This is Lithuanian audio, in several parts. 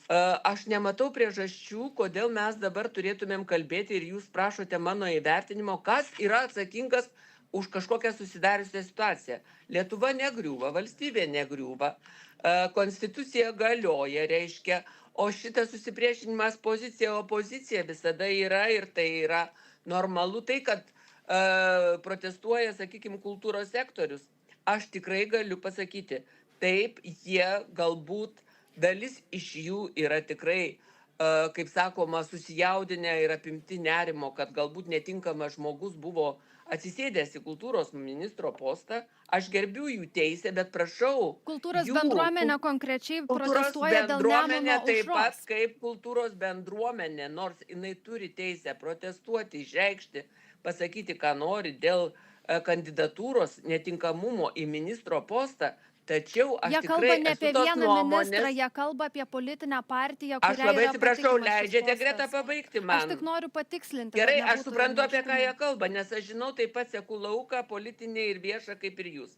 Aš nematau priežasčių, kodėl mes dabar turėtumėm kalbėti ir jūs prašote mano įvertinimo, kas yra atsakingas už kažkokią susidariusią situaciją. Lietuva negriūva, valstybė negriūva, konstitucija galioja, reiškia, o šitas susipriešinimas pozicija opozicija visada yra ir tai yra normalu. Tai, kad protestuoja, sakykime, kultūros sektorius, aš tikrai galiu pasakyti, taip, jie galbūt dalis iš jų yra tikrai, kaip sakoma, susijaudinę ir apimti nerimo, kad galbūt netinkamas žmogus buvo atsisėdęs į kultūros ministro postą. Aš gerbiu jų teisę, bet prašau, Kultūros bendruomenė konkrečiai kultūros protestuoja dėl bendruomenė Nemuno taip pat aušros. kaip kultūros bendruomenė, nors jinai turi teisę protestuoti, išreikšti, pasakyti, ką nori dėl kandidatūros netinkamumo į ministro postą. Tačiau aš Jie kalba tikrai ne esu apie tos vieną ministrą, nuomonės. jie kalba apie politinę partiją, Aš kuriai labai yra atsiprašau, patikimas šis leidžiate Greta postas. pabaigti Aš man. tik noriu patikslinti, Gerai, kad aš nebūtų suprantu, apie ką jie neiškumų. kalba, nes aš žinau taip pat seku lauką, politinį ir viešą kaip ir jūs.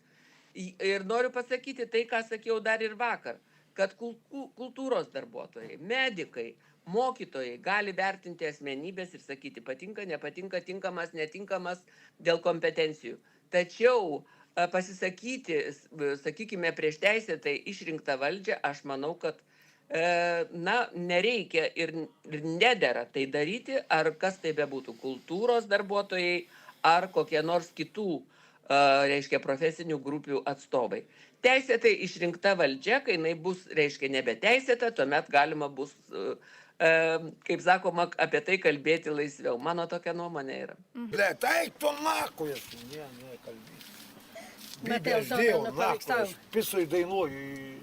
Ir noriu pasakyti tai, ką sakiau dar ir vakar, kad kultūros darbuotojai, medikai, mokytojai gali vertinti asmenybės ir sakyti, patinka, nepatinka, tinkamas, netinkamas dėl kompetencijų. Tačiau pasisakyti, sakykime, prieš teisėtai išrinktą valdžią, aš manau, kad na, nereikia ir nedera tai daryti, ar kas tai bebūtų, kultūros darbuotojai, ar kokie nors kitų, reiškia, profesinių grupių atstovai. Teisėtai išrinkta valdžia, kai jinai bus, reiškia, nebeteisėta, tuomet galima bus, kaip sakoma, apie tai kalbėti laisviau. Mano tokia nuomonė yra. Блядь, ай, то нахуй, не, kalbėti. Mateo Bibės dėjau, Saudarno nahui, paveiksau. aš pisui dainuoju.